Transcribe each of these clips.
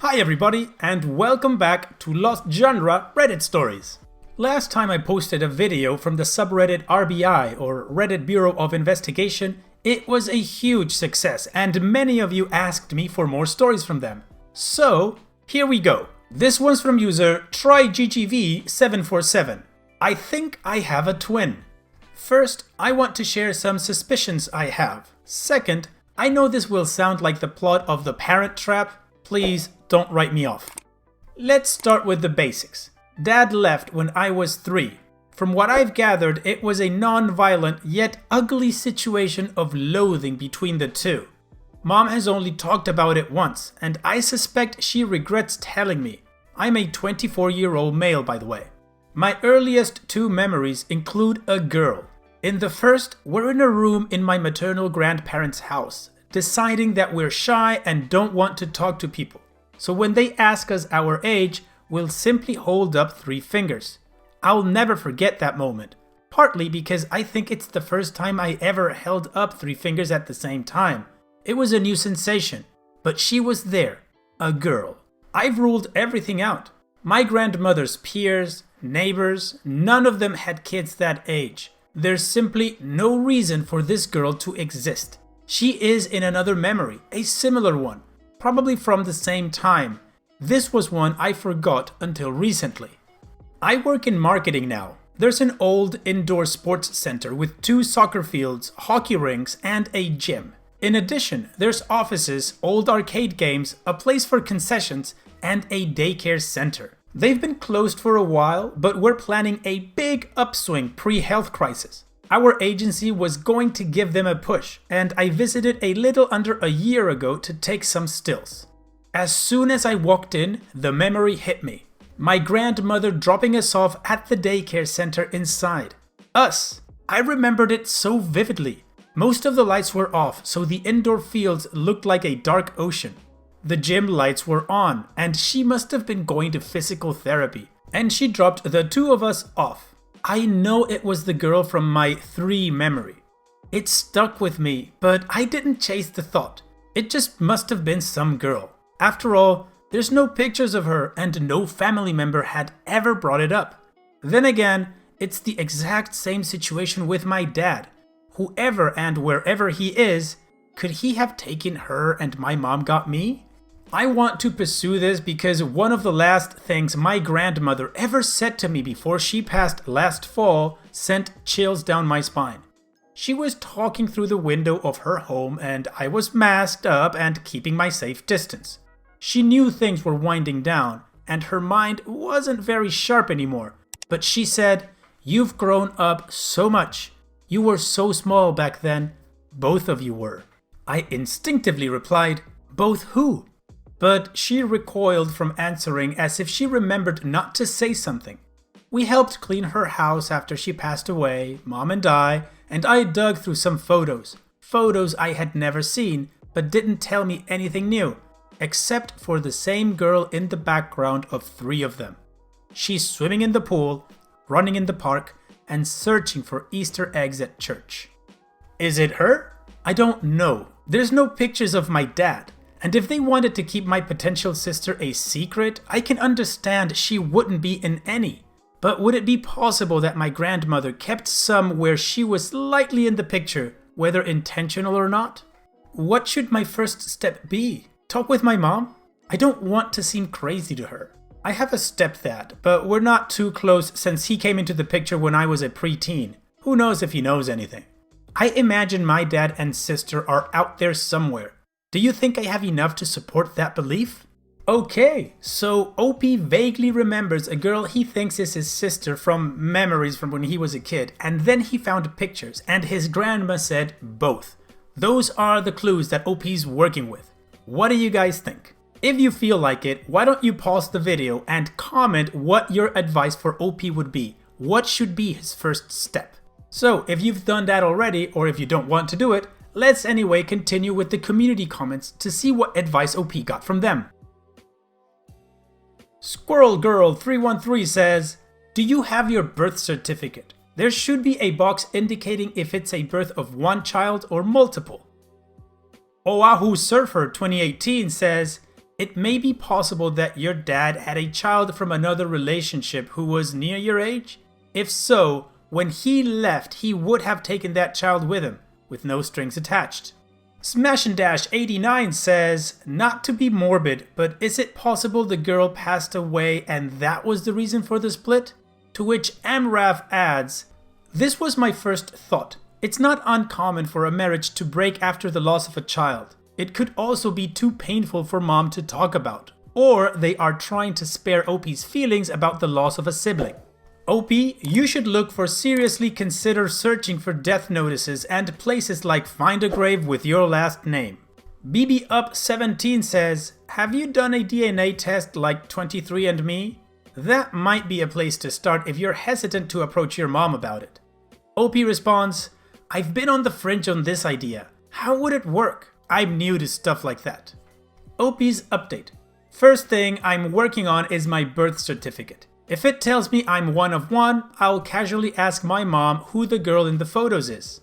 Hi everybody, and welcome back to Lost Genre Reddit Stories. Last time I posted a video from the subreddit RBI, or Reddit Bureau of Investigation. It was a huge success, and many of you asked me for more stories from them. So, here we go. This one's from user TryGGV747. I think I have a twin. First, I want to share some suspicions I have. Second, I know this will sound like the plot of The Parent Trap. Please don't write me off. Let's start with the basics. Dad left when I was 3. From what I've gathered, it was a non-violent yet ugly situation of loathing between the two. Mom has only talked about it once, and I suspect she regrets telling me. I'm a 24-year-old male, by the way. My earliest 2 memories include a girl. In the first, we're in a room in my maternal grandparents' house, deciding that we're shy and don't want to talk to people. So when they ask us our age, we'll simply hold up 3 fingers. I'll never forget that moment, partly because I think it's the first time I ever held up 3 fingers at the same time. It was a new sensation, but she was there, a girl. I've ruled everything out. My grandmother's peers, neighbors, none of them had kids that age. There's simply no reason for this girl to exist. She is in another memory, a similar one, probably from the same time. This was one I forgot until recently. I work in marketing now. There's an old indoor sports center with 2 soccer fields, hockey rinks, and a gym. In addition, there's offices, old arcade games, a place for concessions, and a daycare center. They've been closed for a while, but we're planning a big upswing pre-health crisis. Our agency was going to give them a push, and I visited a little under a year ago to take some stills. As soon as I walked in, the memory hit me. My grandmother dropping us off at the daycare center inside. Us! I remembered it so vividly. Most of the lights were off, so the indoor fields looked like a dark ocean. The gym lights were on, and she must have been going to physical therapy, and she dropped the 2 of us off. I know it was the girl from my 3 memory. It stuck with me, but I didn't chase the thought. It just must have been some girl. After all, there's no pictures of her and no family member had ever brought it up. Then again, it's the exact same situation with my dad. Whoever and wherever he is, could he have taken her and my mom got me? I want to pursue this because one of the last things my grandmother ever said to me before she passed last fall sent chills down my spine. She was talking through the window of her home and I was masked up and keeping my safe distance. She knew things were winding down and her mind wasn't very sharp anymore, but she said, "You've grown up so much. You were so small back then. Both of you were." I instinctively replied, "Both who?" But she recoiled from answering as if she remembered not to say something. We helped clean her house after she passed away, Mom and I dug through some photos. Photos I had never seen, but didn't tell me anything new, except for the same girl in the background of 3 of them. She's swimming in the pool, running in the park, and searching for Easter eggs at church. Is it her? I don't know. There's no pictures of my dad. And if they wanted to keep my potential sister a secret, I can understand she wouldn't be in any. But would it be possible that my grandmother kept some where she was slightly in the picture, whether intentional or not? What should my first step be? Talk with my mom? I don't want to seem crazy to her. I have a stepdad, but we're not too close since he came into the picture when I was a preteen. Who knows if he knows anything? I imagine my dad and sister are out there somewhere. Do you think I have enough to support that belief? Okay, so OP vaguely remembers a girl he thinks is his sister from memories from when he was a kid, and then he found pictures, and his grandma said both. Those are the clues that OP's working with. What do you guys think? If you feel like it, why don't you pause the video and comment what your advice for OP would be? What should be his first step? So if you've done that already, or if you don't want to do it, let's anyway continue with the community comments to see what advice OP got from them. Squirrel Girl 313 says, "Do you have your birth certificate? There should be a box indicating if it's a birth of 1 child or multiple." Oahu Surfer 2018 says, It may be possible that your dad had a child from another relationship who was near your age. If so, when he left, he would have taken that child with him, with no strings attached. Smashin'-89 says, not to be morbid, but is it possible the girl passed away and that was the reason for the split? To which Amrav adds, this was my first thought. It's not uncommon for a marriage to break after the loss of a child. It could also be too painful for mom to talk about. Or they are trying to spare OP's feelings about the loss of a sibling. OP, you should look for seriously consider searching for death notices and places like Find a Grave with your last name. BBUp17 says, have you done a DNA test like 23andMe? That might be a place to start if you're hesitant to approach your mom about it. OP responds, I've been on the fringe on this idea. How would it work? I'm new to stuff like that. OP's update. First thing I'm working on is my birth certificate. If it tells me I'm one of one, I'll casually ask my mom who the girl in the photos is.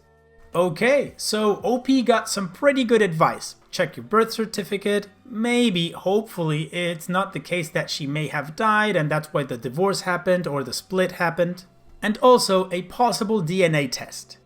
Okay, so OP got some pretty good advice. Check your birth certificate. Maybe, hopefully, it's not the case that she may have died and that's why the divorce happened or the split happened. And also a possible DNA test.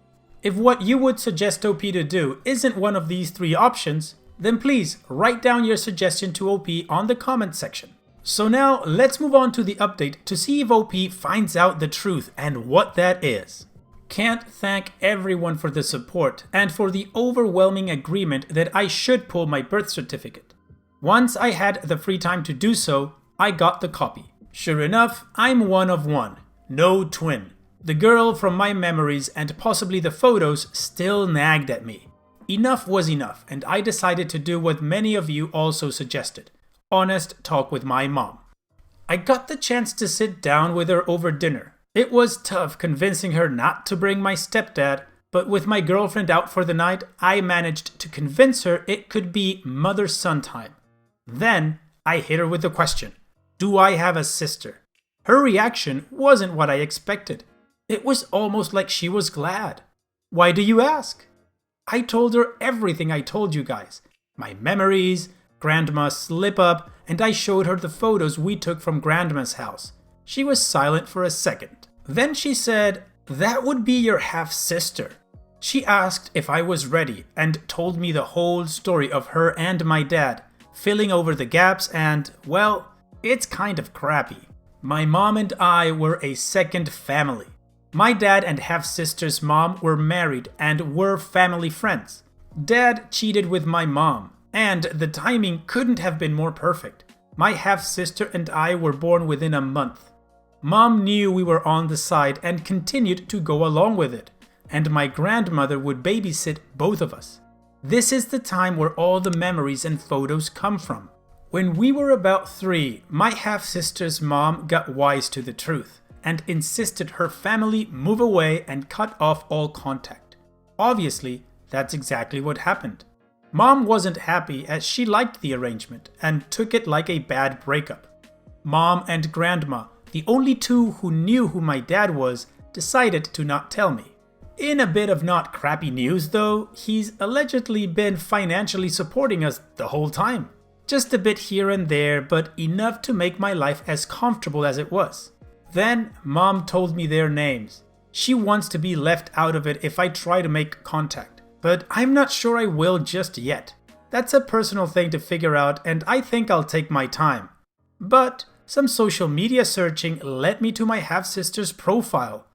If what you would suggest OP to do isn't one of these three options, then please write down your suggestion to OP on the comment section. So now let's move on to the update to see if OP finds out the truth and what that is. Can't thank everyone for the support and for the overwhelming agreement that I should pull my birth certificate. Once I had the free time to do so, I got the copy. Sure enough, I'm one of one. No twin. The girl from my memories and possibly the photos still nagged at me. Enough was enough, and I decided to do what many of you also suggested. Honest talk with my mom. I got the chance to sit down with her over dinner. It was tough convincing her not to bring my stepdad, but with my girlfriend out for the night, I managed to convince her it could be mother-son time. Then I hit her with the question, do I have a sister? Her reaction wasn't what I expected. It was almost like she was glad. Why do you ask? I told her everything I told you guys. My memories, Grandma's slip-up, and I showed her the photos we took from Grandma's house. She was silent for a second. Then she said, that would be your half-sister. She asked if I was ready and told me the whole story of her and my dad, filling over the gaps and, well, it's kind of crappy. My mom and I were a second family. My dad and half-sister's mom were married and were family friends. Dad cheated with my mom, and the timing couldn't have been more perfect. My half-sister and I were born within a month. Mom knew we were on the side and continued to go along with it, and my grandmother would babysit both of us. This is the time where all the memories and photos come from. When we were about 3, my half-sister's mom got wise to the truth and insisted her family move away and cut off all contact. Obviously, that's exactly what happened. Mom wasn't happy as she liked the arrangement and took it like a bad breakup. Mom and Grandma, the only two who knew who my dad was, decided to not tell me. In a bit of not crappy news though, he's allegedly been financially supporting us the whole time. Just a bit here and there, but enough to make my life as comfortable as it was. Then Mom told me their names. She wants to be left out of it if I try to make contact, but I'm not sure I will just yet. That's a personal thing to figure out and I think I'll take my time. But some social media searching led me to my half-sister's profile.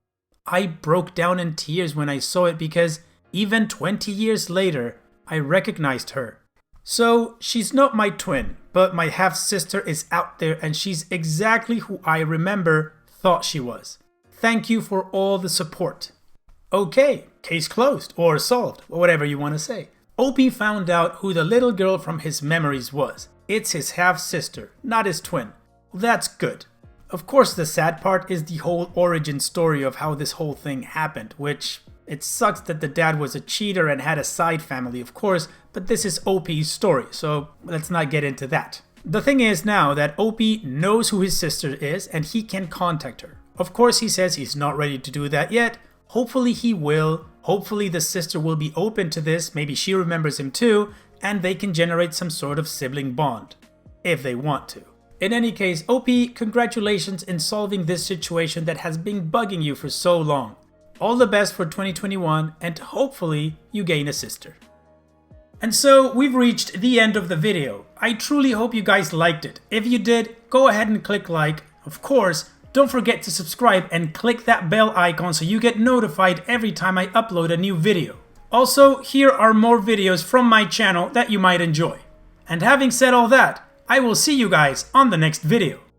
I broke down in tears when I saw it because even 20 years later, I recognized her. So she's not my twin, but my half-sister is out there and she's exactly who I remember thought she was. Thank you for all the support. Okay, case closed or solved, or whatever you want to say. OP found out who the little girl from his memories was. It's his half-sister, not his twin. That's good. Of course, the sad part is the whole origin story of how this whole thing happened, which it sucks that the dad was a cheater and had a side family, of course, but this is OP's story, so let's not get into that. The thing is now that OP knows who his sister is and he can contact her. Of course, he says he's not ready to do that yet. Hopefully he will. Hopefully the sister will be open to this, maybe she remembers him too, and they can generate some sort of sibling bond. if they want to. In any case, OP, congratulations in solving this situation that has been bugging you for so long. All the best for 2021, and hopefully you gain a sister. And so we've reached the end of the video. I truly hope you guys liked it. If you did, go ahead and click like. Of course, don't forget to subscribe and click that bell icon so you get notified every time I upload a new video. Also, here are more videos from my channel that you might enjoy. And having said all that, I will see you guys on the next video.